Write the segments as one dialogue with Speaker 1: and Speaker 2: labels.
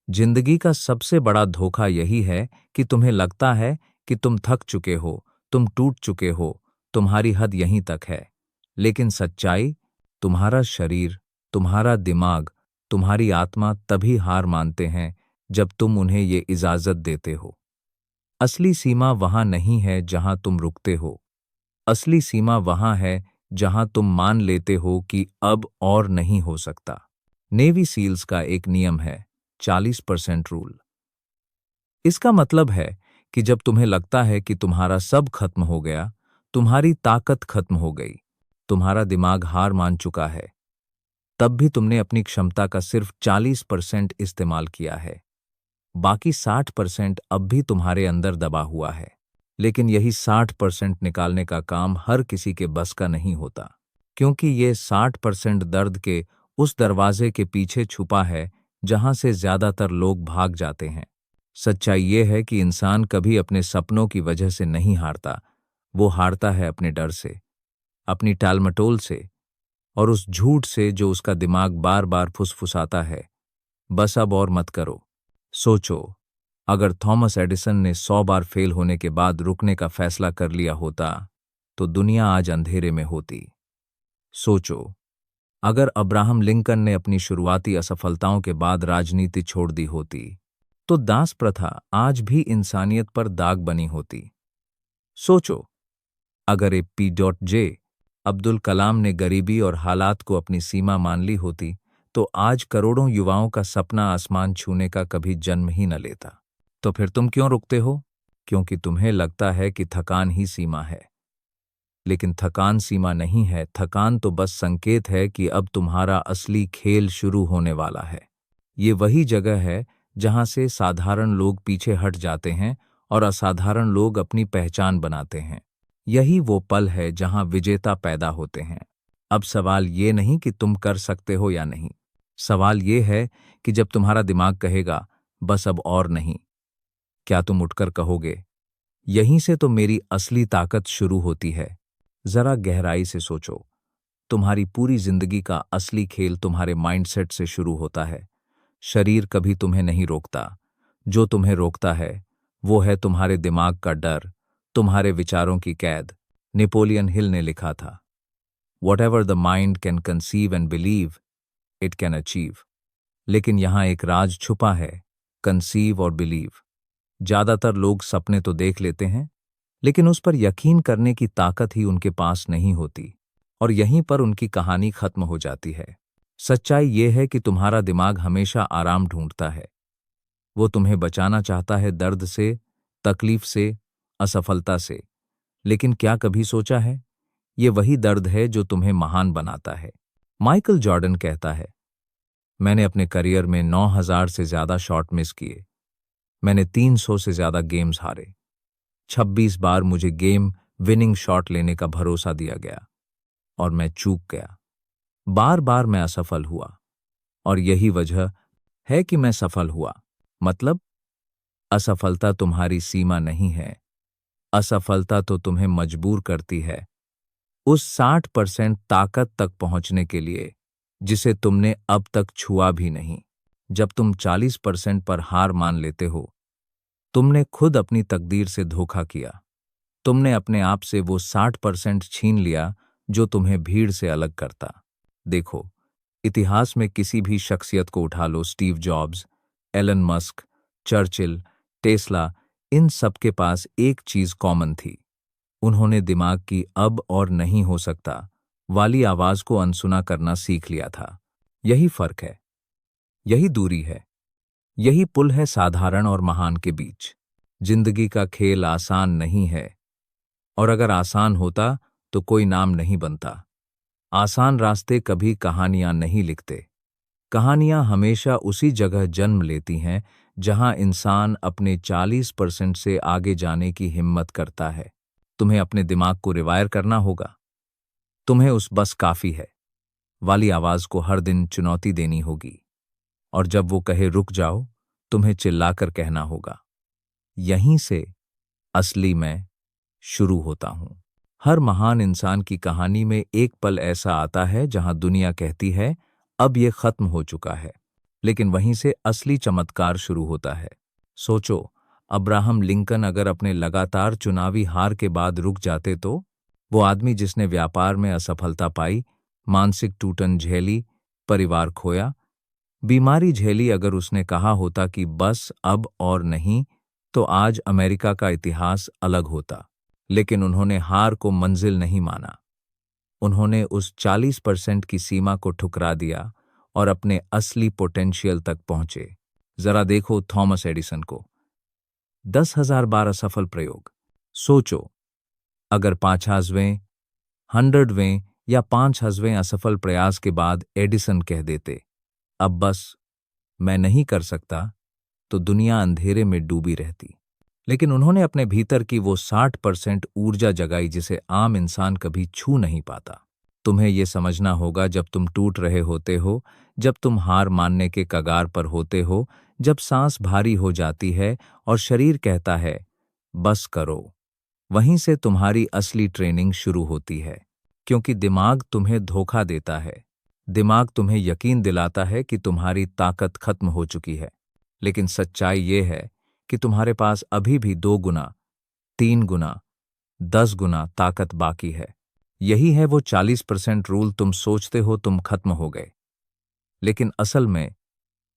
Speaker 1: जिंदगी का सबसे बड़ा धोखा यही है कि तुम्हें लगता है कि तुम थक चुके हो, तुम टूट चुके हो, तुम्हारी हद यहीं तक है। लेकिन सच्चाई, तुम्हारा शरीर, तुम्हारा दिमाग, तुम्हारी आत्मा तभी हार मानते हैं जब तुम उन्हें ये इजाजत देते हो। असली सीमा वहां नहीं है जहां तुम रुकते हो। असली सीमा वहां है जहां तुम मान लेते हो कि अब और नहीं हो सकता। नेवी सील्स का एक नियम है, 40% रूल। इसका मतलब है कि जब तुम्हें लगता है कि तुम्हारा सब खत्म हो गया, तुम्हारी ताकत खत्म हो गई, तुम्हारा दिमाग हार मान चुका है, तब भी तुमने अपनी क्षमता का सिर्फ 40% इस्तेमाल किया है। बाकी 60% अब भी तुम्हारे अंदर दबा हुआ है। लेकिन यही 60% निकालने का काम हर किसी के बस का नहीं होता, क्योंकि ये 60% दर्द के उस दरवाजे के पीछे छुपा है जहां से ज्यादातर लोग भाग जाते हैं। सच्चाई ये है कि इंसान कभी अपने सपनों की वजह से नहीं हारता, वो हारता है अपने डर से, अपनी टालमटोल से, और उस झूठ से जो उसका दिमाग बार बार फुसफुसाता है, बस अब और मत करो। सोचो, अगर थॉमस एडिसन ने 100 बार फेल होने के बाद रुकने का फैसला कर लिया होता, तो दुनिया आज अंधेरे में होती। सोचो, अगर अब्राहम लिंकन ने अपनी शुरुआती असफलताओं के बाद राजनीति छोड़ दी होती, तो दास प्रथा आज भी इंसानियत पर दाग बनी होती। सोचो, अगर ए.पी.जे. अब्दुल कलाम ने गरीबी और हालात को अपनी सीमा मान ली होती, तो आज करोड़ों युवाओं का सपना आसमान छूने का कभी जन्म ही न लेता। तो फिर तुम क्यों रुकते हो? क्योंकि तुम्हें लगता है कि थकान ही सीमा है। लेकिन थकान सीमा नहीं है, थकान तो बस संकेत है कि अब तुम्हारा असली खेल शुरू होने वाला है। ये वही जगह है जहां से साधारण लोग पीछे हट जाते हैं और असाधारण लोग अपनी पहचान बनाते हैं। यही वो पल है जहां विजेता पैदा होते हैं। अब सवाल ये नहीं कि तुम कर सकते हो या नहीं। सवाल ये है कि जब तुम्हारा दिमाग कहेगा, बस अब और नहीं, क्या तुम उठकर कहोगे, यहीं से तो मेरी असली ताकत शुरू होती है। जरा गहराई से सोचो, तुम्हारी पूरी जिंदगी का असली खेल तुम्हारे माइंडसेट से शुरू होता है। शरीर कभी तुम्हें नहीं रोकता। जो तुम्हें रोकता है वो है तुम्हारे दिमाग का डर, तुम्हारे विचारों की कैद। नेपोलियन हिल ने लिखा था, "Whatever the mind can conceive and believe, it can achieve." लेकिन यहां एक राज छुपा है, कंसीव और बिलीव। ज्यादातर लोग सपने तो देख लेते हैं, लेकिन उस पर यकीन करने की ताकत ही उनके पास नहीं होती, और यहीं पर उनकी कहानी खत्म हो जाती है। सच्चाई ये है कि तुम्हारा दिमाग हमेशा आराम ढूंढता है। वो तुम्हें बचाना चाहता है दर्द से, तकलीफ से, असफलता से। लेकिन क्या कभी सोचा है, ये वही दर्द है जो तुम्हें महान बनाता है। माइकल जॉर्डन कहता है, मैंने अपने करियर में 9,000 से ज्यादा शॉट मिस किए। मैंने 300 से ज्यादा गेम्स हारे। 26 बार मुझे गेम विनिंग शॉट लेने का भरोसा दिया गया और मैं चूक गया। बार बार मैं असफल हुआ, और यही वजह है कि मैं सफल हुआ। मतलब, असफलता तुम्हारी सीमा नहीं है। असफलता तो तुम्हें मजबूर करती है उस 60% ताकत तक पहुंचने के लिए जिसे तुमने अब तक छुआ भी नहीं। जब तुम 40% पर हार मान लेते हो, तुमने खुद अपनी तकदीर से धोखा किया। तुमने अपने आप से वो 60% छीन लिया जो तुम्हें भीड़ से अलग करता। देखो, इतिहास में किसी भी शख्सियत को उठा लो, Steve Jobs, Elon Musk, Churchill, Tesla, इन सबके पास एक चीज कॉमन थी। उन्होंने दिमाग की अब और नहीं हो सकता वाली आवाज को अनसुना करना सीख लिया था। यही फर्क है, यही दूरी है, यही पुल है साधारण और महान के बीच। जिंदगी का खेल आसान नहीं है, और अगर आसान होता तो कोई नाम नहीं बनता। आसान रास्ते कभी कहानियां नहीं लिखते। कहानियां हमेशा उसी जगह जन्म लेती हैं जहां इंसान अपने 40% से आगे जाने की हिम्मत करता है। तुम्हें अपने दिमाग को रिवायर करना होगा। तुम्हें उस "बस काफी है" वाली आवाज को हर दिन चुनौती देनी होगी, और जब वो कहे रुक जाओ, तुम्हें चिल्लाकर कहना होगा, यहीं से असली मैं शुरू होता हूं। हर महान इंसान की कहानी में एक पल ऐसा आता है जहां दुनिया कहती है, अब ये खत्म हो चुका है। लेकिन वहीं से असली चमत्कार शुरू होता है। सोचो, अब्राहम लिंकन अगर अपने लगातार चुनावी हार के बाद रुक जाते तो? वो आदमी जिसने व्यापार में असफलता पाई, मानसिक टूटन झेली, परिवार खोया, बीमारी झेली, अगर उसने कहा होता कि बस अब और नहीं, तो आज अमेरिका का इतिहास अलग होता। लेकिन उन्होंने हार को मंजिल नहीं माना। उन्होंने उस 40% की सीमा को ठुकरा दिया और अपने असली पोटेंशियल तक पहुंचे। जरा देखो थॉमस एडिसन को, 10,000 बार असफल प्रयोग। सोचो, अगर 5,000वें, 100वें या 5,000वें असफल प्रयास के बाद एडिसन कह देते, अब बस मैं नहीं कर सकता, तो दुनिया अंधेरे में डूबी रहती। लेकिन उन्होंने अपने भीतर की वो 60% ऊर्जा जगाई जिसे आम इंसान कभी छू नहीं पाता। तुम्हें ये समझना होगा, जब तुम टूट रहे होते हो, जब तुम हार मानने के कगार पर होते हो, जब सांस भारी हो जाती है और शरीर कहता है बस करो, वहीं से तुम्हारी असली ट्रेनिंग शुरू होती है। क्योंकि दिमाग तुम्हें धोखा देता है। दिमाग तुम्हें यकीन दिलाता है कि तुम्हारी ताकत खत्म हो चुकी है। लेकिन सच्चाई ये है कि तुम्हारे पास अभी भी 2 गुना, 3 गुना, 10 गुना ताकत बाकी है। यही है वो 40% रूल। तुम सोचते हो तुम खत्म हो गए, लेकिन असल में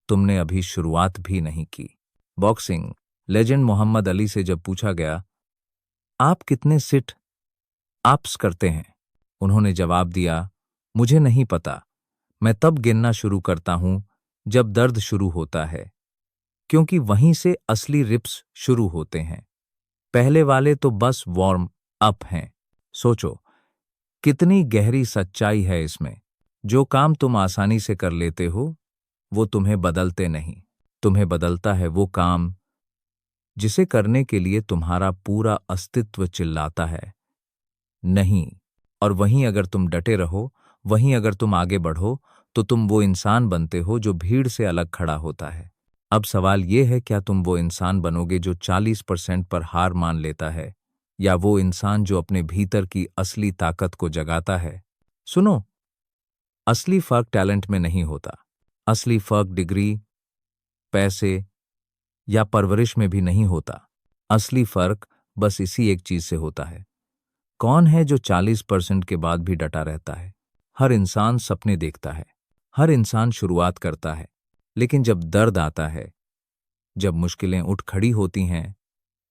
Speaker 1: तुमने अभी शुरुआत भी नहीं की। बॉक्सिंग लेजेंड मोहम्मद अली से जब पूछा गया, आप कितने सिट अप्स करते हैं, उन्होंने जवाब दिया, मुझे नहीं पता। मैं तब गिनना शुरू करता हूं जब दर्द शुरू होता है, क्योंकि वहीं से असली रिप्स शुरू होते हैं। पहले वाले तो बस वार्म अप हैं। सोचो, कितनी गहरी सच्चाई है इसमें। जो काम तुम आसानी से कर लेते हो, वो तुम्हें बदलते नहीं। तुम्हें बदलता है वो काम जिसे करने के लिए तुम्हारा पूरा अस्तित्व चिल्लाता है नहीं। और वहीं अगर तुम डटे रहो, वहीं अगर तुम आगे बढ़ो, तो तुम वो इंसान बनते हो जो भीड़ से अलग खड़ा होता है। अब सवाल ये है, क्या तुम वो इंसान बनोगे जो 40% पर हार मान लेता है, या वो इंसान जो अपने भीतर की असली ताकत को जगाता है? सुनो, असली फर्क टैलेंट में नहीं होता। असली फर्क डिग्री, पैसे या परवरिश में भी नहीं होता। असली फर्क बस इसी एक चीज से होता है, कौन है जो 40% के बाद भी डटा रहता है। हर इंसान सपने देखता है, हर इंसान शुरुआत करता है, लेकिन जब दर्द आता है, जब मुश्किलें उठ खड़ी होती हैं,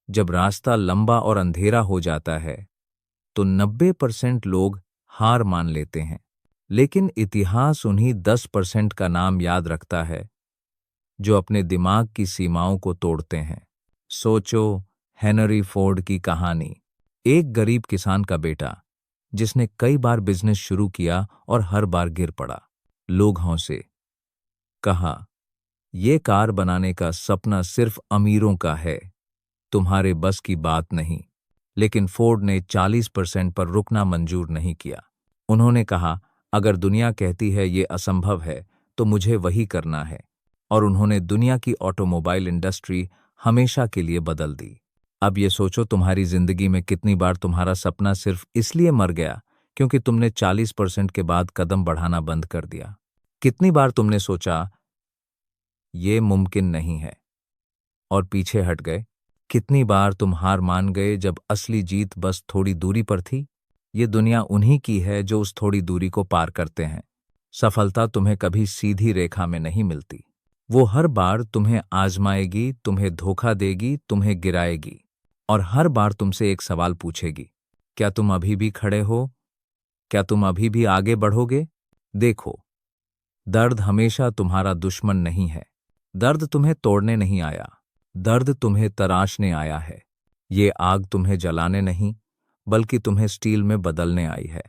Speaker 1: जब रास्ता लंबा और अंधेरा हो जाता है, तो 90% लोग हार मान लेते हैं। लेकिन इतिहास उन्हीं 10% का नाम याद रखता है जो अपने दिमाग की सीमाओं को तोड़ते हैं। सोचो, हेनरी फोर्ड की कहानी। एक गरीब किसान का बेटा जिसने कई बार बिजनेस शुरू किया और हर बार गिर पड़ा। लोग हंसे, कहा, यह कार बनाने का सपना सिर्फ अमीरों का है, तुम्हारे बस की बात नहीं। लेकिन फोर्ड ने 40% पर रुकना मंजूर नहीं किया। उन्होंने कहा, अगर दुनिया कहती है ये असंभव है, तो मुझे वही करना है। और उन्होंने दुनिया की ऑटोमोबाइल इंडस्ट्री हमेशा के लिए बदल दी। अब ये सोचो, तुम्हारी जिंदगी में कितनी बार तुम्हारा सपना सिर्फ इसलिए मर गया क्योंकि तुमने 40% के बाद कदम बढ़ाना बंद कर दिया। कितनी बार तुमने सोचा ये मुमकिन नहीं है और पीछे हट गए। कितनी बार तुम हार मान गए जब असली जीत बस थोड़ी दूरी पर थी। ये दुनिया उन्हीं की है जो उस थोड़ी दूरी को पार करते हैं। सफलता तुम्हें कभी सीधी रेखा में नहीं मिलती। वो हर बार तुम्हें आजमाएगी, तुम्हें धोखा देगी, तुम्हें गिराएगी, और हर बार तुमसे एक सवाल पूछेगी, क्या तुम अभी भी खड़े हो? क्या तुम अभी भी आगे बढ़ोगे? देखो, दर्द हमेशा तुम्हारा दुश्मन नहीं है। दर्द तुम्हें तोड़ने नहीं आया, दर्द तुम्हें तराशने आया है। ये आग तुम्हें जलाने नहीं, बल्कि तुम्हें स्टील में बदलने आई है।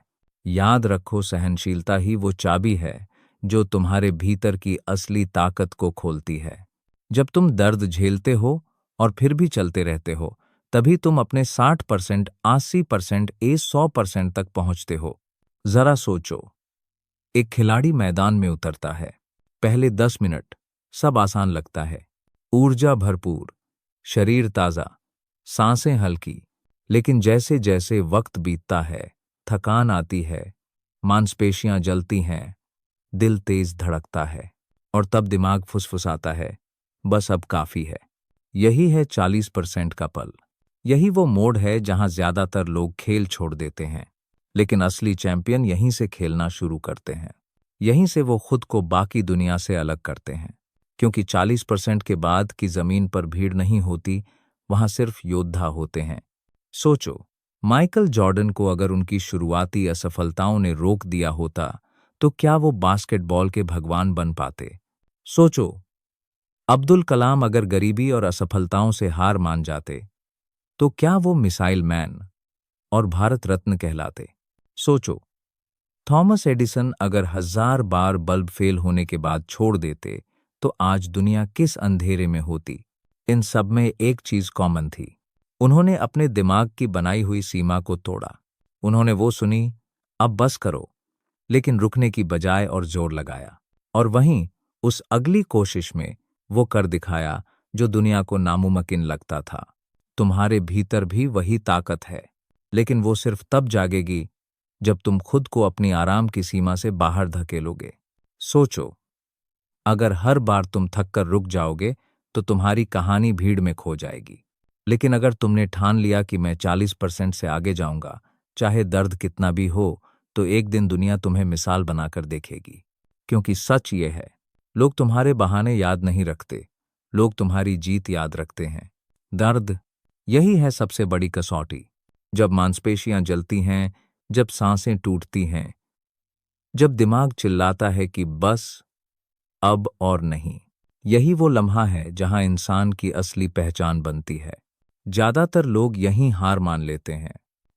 Speaker 1: याद रखो, सहनशीलता ही वो चाबी है जो तुम्हारे भीतर की असली ताकत को खोलती है। जब तुम दर्द झेलते हो और फिर भी चलते रहते हो, तभी तुम अपने 60%, 80% 100% तक पहुंचते हो। जरा सोचो, एक खिलाड़ी मैदान में उतरता है। पहले 10 मिनट सब आसान लगता है, ऊर्जा भरपूर, शरीर ताजा, सांसें हल्की। लेकिन जैसे जैसे वक्त बीतता है, थकान आती है, मांसपेशियां जलती हैं, दिल तेज धड़कता है। और तब दिमाग फुसफुसाता है, बस अब काफी है। यही है 40% का पल। यही वो मोड़ है जहां ज्यादातर लोग खेल छोड़ देते हैं, लेकिन असली चैंपियन यहीं से खेलना शुरू करते हैं। यहीं से वो खुद को बाकी दुनिया से अलग करते हैं, क्योंकि 40% के बाद की जमीन पर भीड़ नहीं होती, वहां सिर्फ योद्धा होते हैं। सोचो, माइकल जॉर्डन को अगर उनकी शुरुआती असफलताओं ने रोक दिया होता, तो क्या वो बास्केटबॉल के भगवान बन पाते? सोचो, अब्दुल कलाम अगर गरीबी और असफलताओं से हार मान जाते, तो क्या वो मिसाइल मैन और भारत रत्न कहलाते? सोचो, थॉमस एडिसन अगर 1000 बार बल्ब फेल होने के बाद छोड़ देते, तो आज दुनिया किस अंधेरे में होती? इन सब में एक चीज कॉमन थी। उन्होंने अपने दिमाग की बनाई हुई सीमा को तोड़ा। उन्होंने वो सुनी, अब बस करो, लेकिन रुकने की बजाय और जोर लगाया। और वहीं उस अगली कोशिश में वो कर दिखाया जो दुनिया को नामुमकिन लगता था। तुम्हारे भीतर भी वही ताकत है, लेकिन वो सिर्फ तब जागेगी जब तुम खुद को अपनी आराम की सीमा से बाहर धकेलोगे। सोचो, अगर हर बार तुम थककर रुक जाओगे, तो तुम्हारी कहानी भीड़ में खो जाएगी। लेकिन अगर तुमने ठान लिया कि मैं 40% से आगे जाऊंगा, चाहे दर्द कितना भी हो, तो एक दिन दुनिया तुम्हें मिसाल बनाकर देखेगी। क्योंकि सच ये है, लोग तुम्हारे बहाने याद नहीं रखते, लोग तुम्हारी जीत याद रखते हैं। दर्द, यही है सबसे बड़ी कसौटी। जब मांसपेशियां जलती हैं, जब सांसें टूटती हैं, जब दिमाग चिल्लाता है कि बस, अब और नहीं। यही वो लम्हा है जहां इंसान की असली पहचान बनती है। ज्यादातर लोग यहीं हार मान लेते हैं,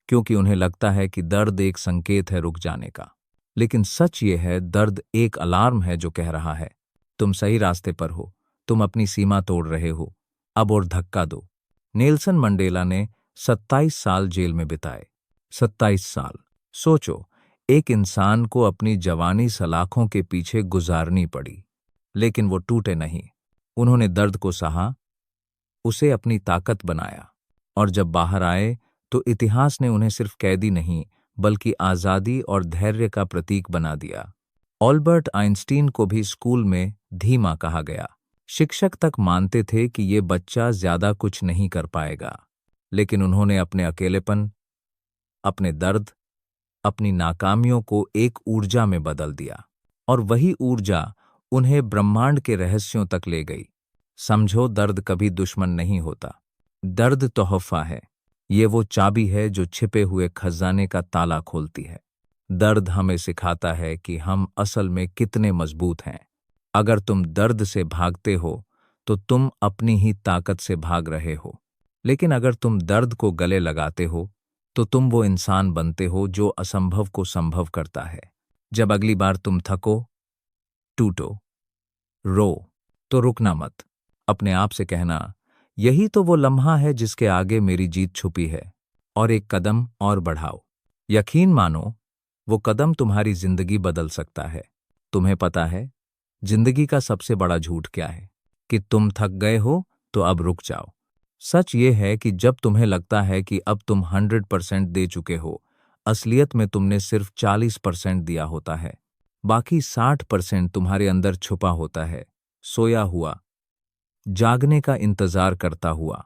Speaker 1: क्योंकि उन्हें लगता है कि दर्द एक संकेत है रुक जाने का। लेकिन सच ये है, दर्द एक अलार्म है जो कह रहा है, तुम सही रास्ते पर हो, तुम अपनी सीमा तोड़ रहे हो, अब और धक्का दो। नेल्सन मंडेला ने 27 साल जेल में बिताए। 27 साल। सोचो, एक इंसान को अपनी जवानी सलाखों के पीछे गुजारनी पड़ी, लेकिन वो टूटे नहीं। उन्होंने दर्द को सहा, उसे अपनी ताकत बनाया, और जब बाहर आए तो इतिहास ने उन्हें सिर्फ कैदी नहीं, बल्कि आजादी और धैर्य का प्रतीक बना दिया। ऑल्बर्ट आइंस्टीन को भी स्कूल में धीमा कहा गया। शिक्षक तक मानते थे कि ये बच्चा ज्यादा कुछ नहीं कर पाएगा, लेकिन उन्होंने अपने अकेलेपन, अपने दर्द, अपनी नाकामियों को एक ऊर्जा में बदल दिया, और वही ऊर्जा उन्हें ब्रह्मांड के रहस्यों तक ले गई। समझो, दर्द कभी दुश्मन नहीं होता, दर्द तोहफा है। ये वो चाबी है जो छिपे हुए खजाने का ताला खोलती है। दर्द हमें सिखाता है कि हम असल में कितने मजबूत हैं। अगर तुम दर्द से भागते हो, तो तुम अपनी ही ताकत से भाग रहे हो। लेकिन अगर तुम दर्द को गले लगाते हो, तो तुम वो इंसान बनते हो जो असंभव को संभव करता है। जब अगली बार तुम थको, टूटो, रो, तो रुकना मत। अपने आप से कहना, यही तो वो लम्हा है जिसके आगे मेरी जीत छुपी है, और एक कदम और बढ़ाओ। यकीन मानो, वो कदम तुम्हारी जिंदगी बदल सकता है। तुम्हें पता है, जिंदगी का सबसे बड़ा झूठ क्या है? कि तुम थक गए हो तो अब रुक जाओ। सच ये है कि जब तुम्हें लगता है कि अब तुम 100% दे चुके हो, असलियत में तुमने सिर्फ 40% दिया होता है। बाकी 60% तुम्हारे अंदर छुपा होता है, सोया हुआ, जागने का इंतजार करता हुआ।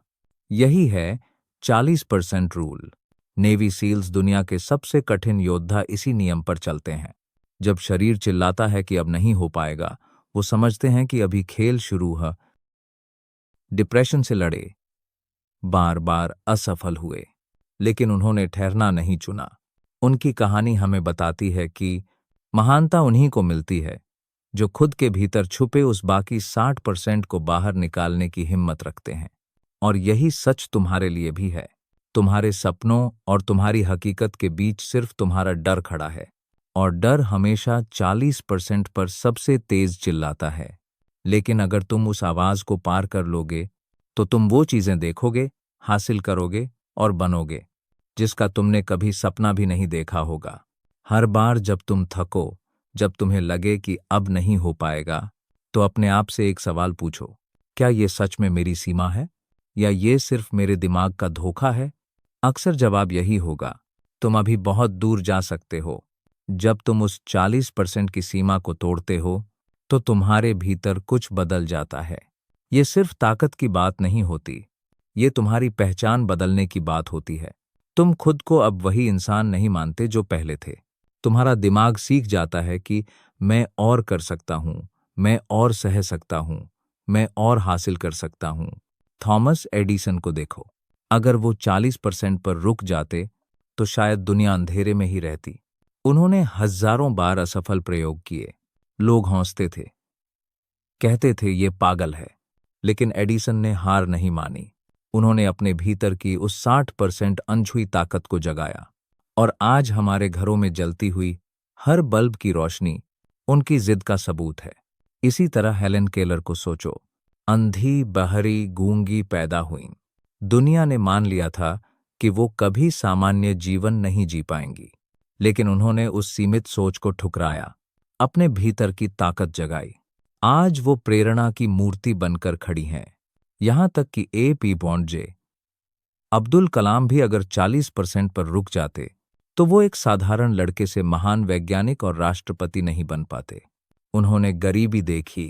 Speaker 1: यही है 40% रूल। नेवी सील्स दुनिया के सबसे कठिन योद्धा इसी नियम पर चलते हैं। जब शरीर चिल्लाता है कि अब नहीं हो पाएगा, वो समझते हैं कि अभी खेल शुरू है। डिप्रेशन से लड़े, बार बार असफल हुए, लेकिन उन्होंने ठहरना नहीं चुना। उनकी कहानी हमें बताती है कि महानता उन्हीं को मिलती है जो खुद के भीतर छुपे उस बाकी 60% को बाहर निकालने की हिम्मत रखते हैं। और यही सच तुम्हारे लिए भी है। तुम्हारे सपनों और तुम्हारी हकीकत के बीच सिर्फ तुम्हारा डर खड़ा है, और डर हमेशा 40% पर सबसे तेज चिल्लाता है। लेकिन अगर तुम उस आवाज को पार कर लोगे, तो तुम वो चीजें देखोगे, हासिल करोगे और बनोगे जिसका तुमने कभी सपना भी नहीं देखा होगा। हर बार जब तुम थको, जब तुम्हें लगे कि अब नहीं हो पाएगा, तो अपने आप से एक सवाल पूछो, क्या ये सच में मेरी सीमा है, या ये सिर्फ मेरे दिमाग का धोखा है? अक्सर जवाब यही होगा। तुम अभी बहुत दूर जा सकते हो। जब तुम उस 40% की सीमा को तोड़ते हो, तो तुम्हारे भीतर कुछ बदल जाता है। ये सिर्फ ताकत की बात नहीं होती, ये तुम्हारी पहचान बदलने की बात होती है। तुम खुद को अब वही इंसान नहीं मानते जो पहले थे। तुम्हारा दिमाग सीख जाता है कि मैं और कर सकता हूं, मैं और सह सकता हूं, मैं और हासिल कर सकता हूं। थॉमस एडिसन को देखो, अगर वो 40% पर रुक जाते तो शायद दुनिया अंधेरे में ही रहती। उन्होंने हजारों बार असफल प्रयोग किए। लोग हंसते थे, कहते थे ये पागल है, लेकिन एडिसन ने हार नहीं मानी। उन्होंने अपने भीतर की उस 60% अनछुई ताकत को जगाया, और आज हमारे घरों में जलती हुई हर बल्ब की रोशनी उनकी जिद का सबूत है। इसी तरह हेलेन केलर को सोचो, अंधी, बहरी, गूंगी पैदा हुई। दुनिया ने मान लिया था कि वो कभी सामान्य जीवन नहीं जी पाएंगी, लेकिन उन्होंने उस सीमित सोच को ठुकराया, अपने भीतर की ताकत जगाई। आज वो प्रेरणा की मूर्ति बनकर खड़ी हैं। यहां तक कि A.P. बॉन्डजे, अब्दुल कलाम भी अगर 40% पर रुक जाते तो वो एक साधारण लड़के से महान वैज्ञानिक और राष्ट्रपति नहीं बन पाते। उन्होंने गरीबी देखी,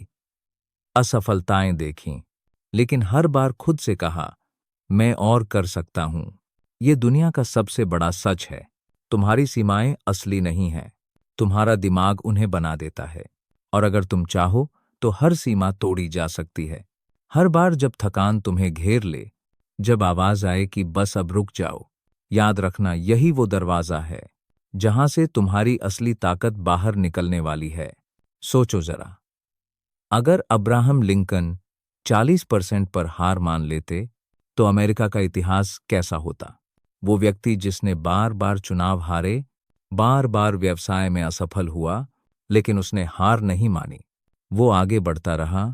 Speaker 1: असफलताएं देखीं, लेकिन हर बार खुद से कहा, मैं और कर सकता हूं। ये दुनिया का सबसे बड़ा सच है। तुम्हारी सीमाएं असली नहीं हैं, तुम्हारा दिमाग उन्हें बना देता है। और अगर तुम चाहो तो हर सीमा तोड़ी जा सकती है। हर बार जब थकान तुम्हें घेर ले, जब आवाज आए कि बस अब रुक जाओ, याद रखना यही वो दरवाजा है जहां से तुम्हारी असली ताकत बाहर निकलने वाली है। सोचो जरा, अगर अब्राहम लिंकन 40% पर हार मान लेते तो अमेरिका का इतिहास कैसा होता? वो व्यक्ति जिसने बार बार चुनाव हारे, बार बार व्यवसाय में असफल हुआ, लेकिन उसने हार नहीं मानी। वो आगे बढ़ता रहा,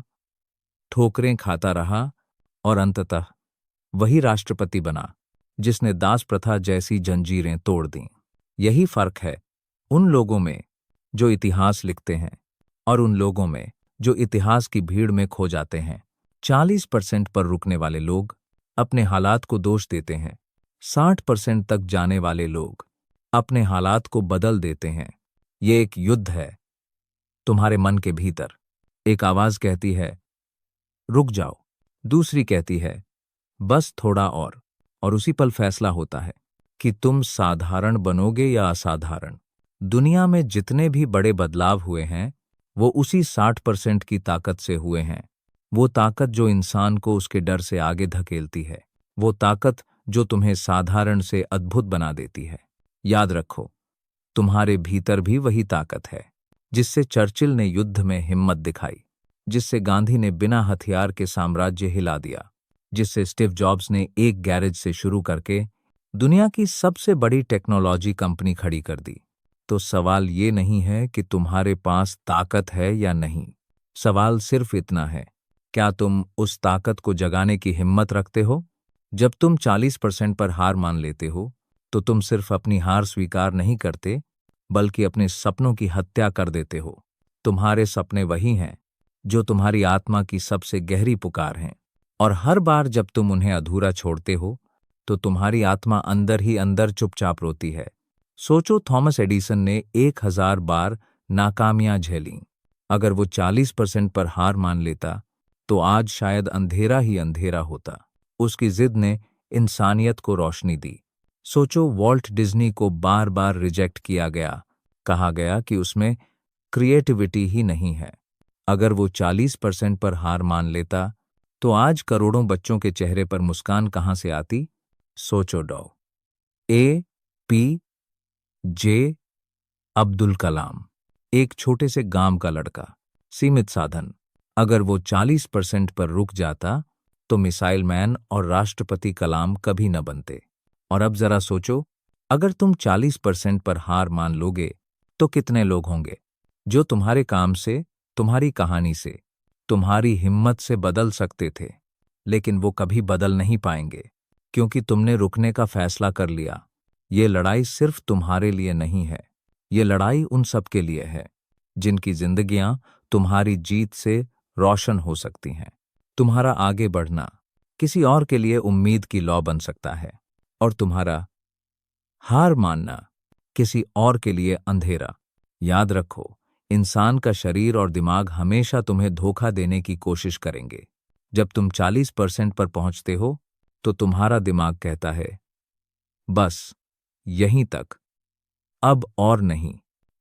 Speaker 1: ठोकरें खाता रहा, और अंततः वही राष्ट्रपति बना जिसने दास प्रथा जैसी जंजीरें तोड़ दीं। यही फर्क है उन लोगों में जो इतिहास लिखते हैं और उन लोगों में जो इतिहास की भीड़ में खो जाते हैं। 40% पर रुकने वाले लोग अपने हालात को दोष देते हैं, 60% तक जाने वाले लोग अपने हालात को बदल देते हैं। ये एक युद्ध है तुम्हारे मन के भीतर। एक आवाज कहती है, रुक जाओ। दूसरी कहती है, बस थोड़ा और उसी पल फैसला होता है कि तुम साधारण बनोगे या असाधारण। दुनिया में जितने भी बड़े बदलाव हुए हैं, वो उसी 60% की ताकत से हुए हैं। वो ताकत जो इंसान को उसके डर से आगे धकेलती है, वो ताकत जो तुम्हें साधारण से अद्भुत बना देती है। याद रखो, तुम्हारे भीतर भी वही ताकत है जिससे चर्चिल ने युद्ध में हिम्मत दिखाई, जिससे गांधी ने बिना हथियार के साम्राज्य हिला दिया, जिससे स्टीव जॉब्स ने एक गैरेज से शुरू करके दुनिया की सबसे बड़ी टेक्नोलॉजी कंपनी खड़ी कर दी। तो सवाल ये नहीं है कि तुम्हारे पास ताकत है या नहीं, सवाल सिर्फ इतना है, क्या तुम उस ताकत को जगाने की हिम्मत रखते हो? जब तुम 40% पर हार मान लेते हो तो तुम सिर्फ अपनी हार स्वीकार नहीं करते, बल्कि अपने सपनों की हत्या कर देते हो। तुम्हारे सपने वही हैं जो तुम्हारी आत्मा की सबसे गहरी पुकार हैं, और हर बार जब तुम उन्हें अधूरा छोड़ते हो तो तुम्हारी आत्मा अंदर ही अंदर चुपचाप रोती है। सोचो, थॉमस एडिसन ने 1000 बार नाकामियां झेलीं। अगर वो 40% पर हार मान लेता तो आज शायद अंधेरा ही अंधेरा होता। उसकी जिद ने इंसानियत को रोशनी दी। सोचो, वॉल्ट डिज्नी को बार बार रिजेक्ट किया गया, कहा गया कि उसमें क्रिएटिविटी ही नहीं है। अगर वो 40% पर हार मान लेता तो आज करोड़ों बच्चों के चेहरे पर मुस्कान कहां से आती? सोचो, A.P. अब्दुल कलाम, एक छोटे से गांव का लड़का, सीमित साधन। अगर वो 40% पर रुक जाता तो मिसाइल मैन और राष्ट्रपति कलाम कभी न बनते। और अब जरा सोचो, अगर तुम 40% पर हार मान लोगे तो कितने लोग होंगे जो तुम्हारे काम से, तुम्हारी कहानी से, तुम्हारी हिम्मत से बदल सकते थे, लेकिन वो कभी बदल नहीं पाएंगे क्योंकि तुमने रुकने का फैसला कर लिया। ये लड़ाई सिर्फ तुम्हारे लिए नहीं है, ये लड़ाई उन सब के लिए है जिनकी जिंदगियां तुम्हारी जीत से रोशन हो सकती हैं। तुम्हारा आगे बढ़ना किसी और के लिए उम्मीद की लौ बन सकता है, और तुम्हारा हार मानना किसी और के लिए अंधेरा। याद रखो, इंसान का शरीर और दिमाग हमेशा तुम्हें धोखा देने की कोशिश करेंगे। जब तुम 40% पर पहुंचते हो तो तुम्हारा दिमाग कहता है, बस यहीं तक, अब और नहीं।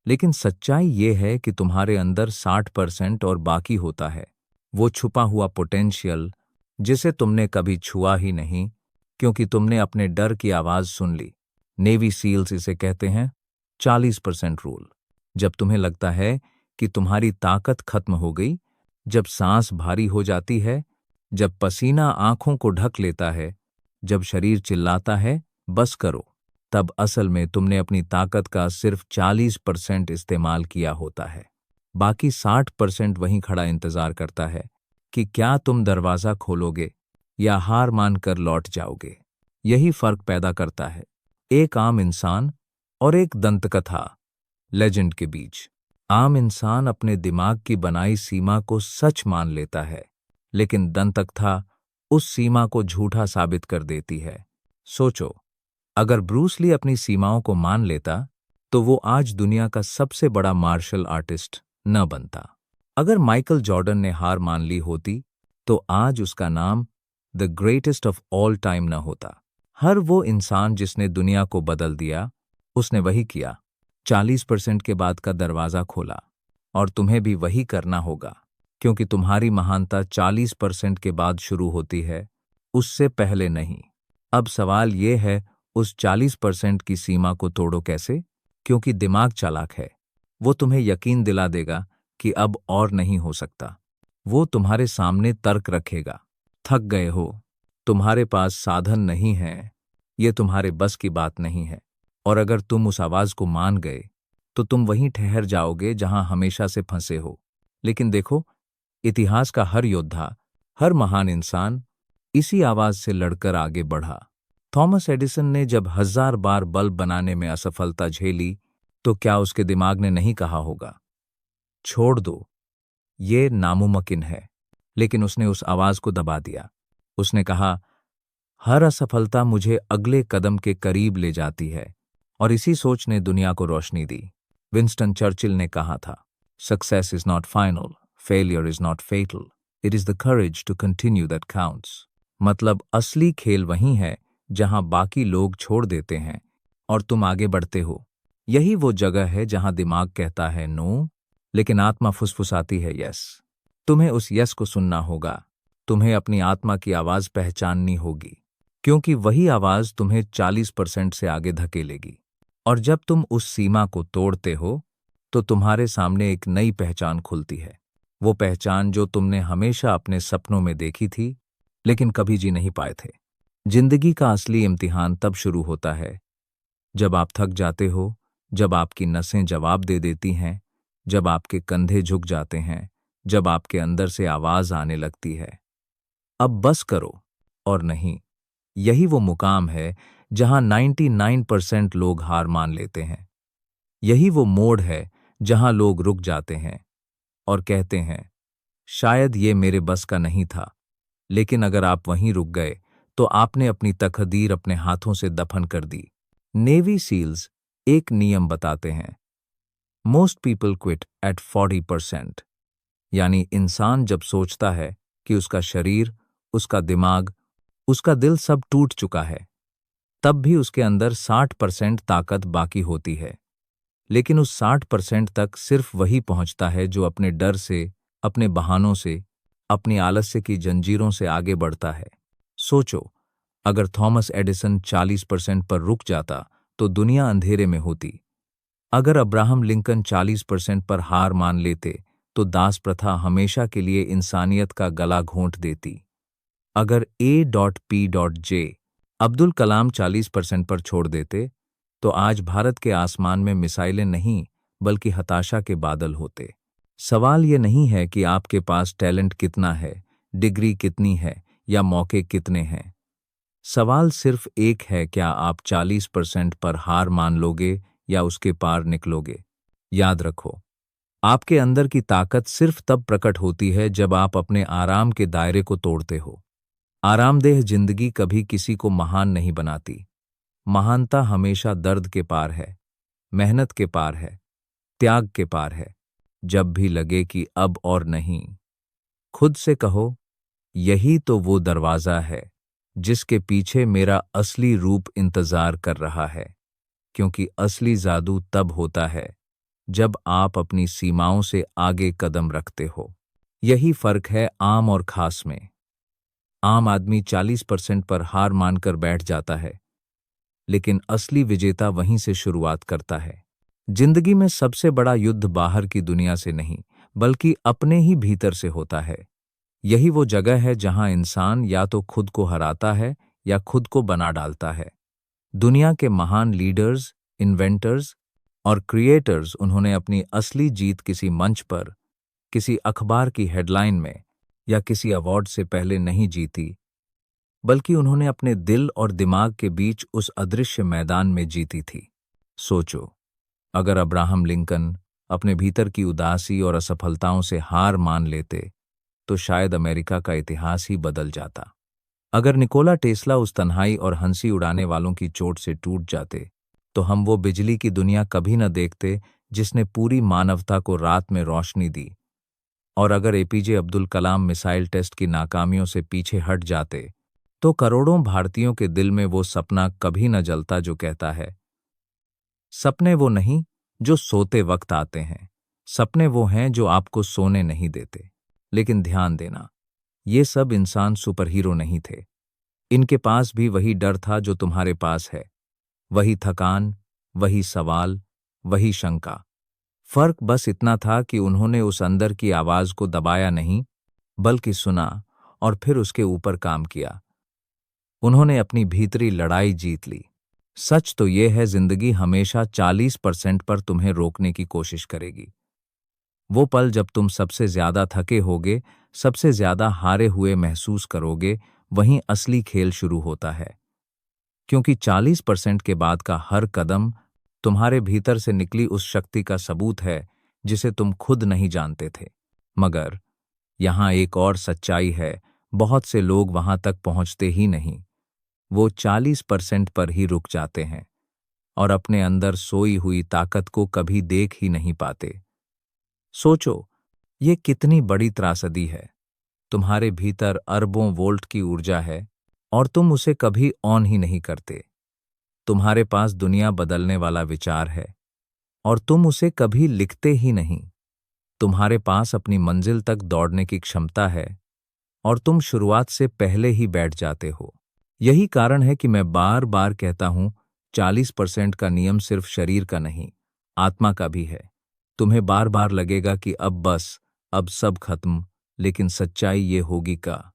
Speaker 1: लेकिन सच्चाई ये है कि तुम्हारे अंदर 60% और बाकी होता है, वो छुपा हुआ पोटेंशियल जिसे तुमने कभी छुआ ही नहीं, क्योंकि तुमने अपने डर की आवाज सुन ली। नेवी सील्स इसे कहते हैं 40% रूल। जब तुम्हें लगता है कि तुम्हारी ताकत खत्म हो गई, जब सांस भारी हो जाती है, जब पसीना आंखों को ढक लेता है, जब शरीर चिल्लाता है बस करो, तब असल में तुमने अपनी ताकत का सिर्फ 40% इस्तेमाल किया होता है। बाकी 60% वहीं खड़ा इंतजार करता है कि क्या तुम दरवाजा खोलोगे या हार मानकर लौट जाओगे। यही फर्क पैदा करता है एक आम इंसान और एक दंतकथा लेजेंड के बीच। आम इंसान अपने दिमाग की बनाई सीमा को सच मान लेता है, लेकिन दंतकथा उस सीमा को झूठा साबित कर देती है। सोचो, अगर ब्रूस ली अपनी सीमाओं को मान लेता तो वो आज दुनिया का सबसे बड़ा मार्शल आर्टिस्ट न बनता। अगर माइकल जॉर्डन ने हार मान ली होती तो आज उसका नाम the greatest of all time न होता। हर वो इंसान जिसने दुनिया को बदल दिया, उसने वही किया। 40% के बाद का दरवाजा खोला, और तुम्हें भी वही करना होगा, क्योंकि तुम्हारी महानता 40% के बाद शुरू होती है, उससे पहले नहीं। अब सवाल ये है, उस 40% की सीमा को तोड़ो कैसे? क्योंकि दिमाग चालाक है। वो तुम्हें यकीन दिला देगा कि अब और नहीं हो सकता। वो तुम्हारे सामने तर्क रखेगा, थक गए हो, तुम्हारे पास साधन नहीं है, ये तुम्हारे बस की बात नहीं है। और अगर तुम उस आवाज को मान गए तो तुम वहीं ठहर जाओगे जहां हमेशा से फंसे हो। लेकिन देखो, इतिहास का हर योद्धा, हर महान इंसान इसी आवाज से लड़कर आगे बढ़ा। थॉमस एडिसन ने जब 1000 बार बल्ब बनाने में असफलता झेली तो क्या उसके दिमाग ने नहीं कहा होगा, छोड़ दो, ये नामुमकिन है? लेकिन उसने उस आवाज को दबा दिया। उसने कहा, हर असफलता मुझे अगले कदम के करीब ले जाती है। और इसी सोच ने दुनिया को रोशनी दी। विंस्टन चर्चिल ने कहा था, success is not final, failure is not fatal, it is the courage to continue that counts. मतलब असली खेल वहीं है जहां बाकी लोग छोड़ देते हैं और तुम आगे बढ़ते हो। यही वो जगह है जहां दिमाग कहता है नो, लेकिन आत्मा फुसफुसाती है यस। तुम्हें उस यस को सुनना होगा, तुम्हें अपनी आत्मा की आवाज पहचाननी होगी, क्योंकि वही आवाज तुम्हें 40% से आगे धकेलेगी। और जब तुम उस सीमा को तोड़ते हो तो तुम्हारे सामने एक नई पहचान खुलती है। वो पहचान जो तुमने हमेशा अपने सपनों में देखी थी, लेकिन कभी जी नहीं पाए थे। जिंदगी का असली इम्तिहान तब शुरू होता है जब आप थक जाते हो, जब आपकी नसें जवाब दे देती हैं, जब आपके कंधे झुक जाते हैं, जब आपके अंदर से आवाज आने लगती है, अब बस करो। और नहीं, यही वो मुकाम है जहां 99% लोग हार मान लेते हैं। यही वो मोड़ है जहां लोग रुक जाते हैं और कहते हैं, शायद ये मेरे बस का नहीं था। लेकिन अगर आप वहीं रुक गए तो आपने अपनी तकदीर अपने हाथों से दफन कर दी। नेवी सील्स एक नियम बताते हैं, मोस्ट पीपल क्विट एट 40%। यानी इंसान जब सोचता है कि उसका शरीर, उसका दिमाग, उसका दिल सब टूट चुका है, तब भी उसके अंदर 60% ताकत बाकी होती है। लेकिन उस 60% तक सिर्फ वही पहुंचता है जो अपने डर से, अपने बहानों से, अपनी आलस्य की जंजीरों से आगे बढ़ता है। सोचो, अगर थॉमस एडिसन 40% पर रुक जाता तो दुनिया अंधेरे में होती। अगर अब्राहम लिंकन 40% पर हार मान लेते तो दास प्रथा हमेशा के लिए इंसानियत का गला घोंट देती। अगर A.P.J. अब्दुल कलाम 40% पर छोड़ देते तो आज भारत के आसमान में मिसाइलें नहीं बल्कि हताशा के बादल होते। सवाल ये नहीं है कि आपके पास टैलेंट कितना है, डिग्री कितनी है या मौके कितने हैं। सवाल सिर्फ एक है, क्या आप 40% पर हार मान लोगे या उसके पार निकलोगे? याद रखो, आपके अंदर की ताकत सिर्फ तब प्रकट होती है जब आप अपने आराम के दायरे को तोड़ते हो। आरामदेह जिंदगी कभी किसी को महान नहीं बनाती। महानता हमेशा दर्द के पार है, मेहनत के पार है, त्याग के पार है। जब भी लगे कि अब और नहीं। खुद से कहो, यही तो वो दरवाज़ा है जिसके पीछे मेरा असली रूप इंतज़ार कर रहा है, क्योंकि असली जादू तब होता है जब आप अपनी सीमाओं से आगे कदम रखते हो। यही फ़र्क है आम और ख़ास में। आम आदमी 40% पर हार मानकर बैठ जाता है, लेकिन असली विजेता वहीं से शुरुआत करता है। जिंदगी में सबसे बड़ा युद्ध बाहर की दुनिया से नहीं, बल्कि अपने ही भीतर से होता है। यही वो जगह है जहां इंसान या तो खुद को हराता है या खुद को बना डालता है। दुनिया के महान लीडर्स, इन्वेंटर्स और क्रिएटर्स, उन्होंने अपनी असली जीत किसी मंच पर, किसी अखबार की हेडलाइन में या किसी अवार्ड से पहले नहीं जीती, बल्कि उन्होंने अपने दिल और दिमाग के बीच उस अदृश्य मैदान में जीती थी। सोचो, अगर अब्राहम लिंकन अपने भीतर की उदासी और असफलताओं से हार मान लेते, तो शायद अमेरिका का इतिहास ही बदल जाता। अगर निकोला टेस्ला उस तन्हाई और हंसी उड़ाने वालों की चोट से टूट जाते, तो हम वो बिजली की दुनिया कभी न देखते जिसने पूरी मानवता को रात में रोशनी दी। और अगर APJ Abdul Kalam missile test की नाकामियों से पीछे हट जाते, तो करोड़ों भारतीयों के दिल में वो सपना कभी न जलता जो कहता है, सपने वो नहीं जो सोते वक्त आते हैं, सपने वो हैं जो आपको सोने नहीं देते। लेकिन ध्यान देना, ये सब इंसान सुपरहीरो नहीं थे। इनके पास भी वही डर था जो तुम्हारे पास है, वही थकान, वही सवाल, वही शंका। फर्क बस इतना था कि उन्होंने उस अंदर की आवाज को दबाया नहीं, बल्कि सुना और फिर उसके ऊपर काम किया। उन्होंने अपनी भीतरी लड़ाई जीत ली। सच तो यह है, जिंदगी हमेशा 40% पर तुम्हें रोकने की कोशिश करेगी। वो पल जब तुम सबसे ज्यादा थके होगे, सबसे ज्यादा हारे हुए महसूस करोगे, वहीं असली खेल शुरू होता है। क्योंकि 40% के बाद का हर कदम तुम्हारे भीतर से निकली उस शक्ति का सबूत है जिसे तुम खुद नहीं जानते थे। मगर यहाँ एक और सच्चाई है, बहुत से लोग वहां तक पहुंचते ही नहीं। वो 40% पर ही रुक जाते हैं और अपने अंदर सोई हुई ताकत को कभी देख ही नहीं पाते। सोचो, ये कितनी बड़ी त्रासदी है। तुम्हारे भीतर अरबों वोल्ट की ऊर्जा है और तुम उसे कभी ऑन ही नहीं करते। तुम्हारे पास दुनिया बदलने वाला विचार है और तुम उसे कभी लिखते ही नहीं। तुम्हारे पास अपनी मंजिल तक दौड़ने की क्षमता है और तुम शुरुआत से पहले ही बैठ जाते हो। यही कारण है कि मैं बार बार कहता हूं, 40% का नियम सिर्फ शरीर का नहीं, आत्मा का भी है। तुम्हें बार बार लगेगा कि अब बस, अब सब खत्म, लेकिन सच्चाई ये होगी का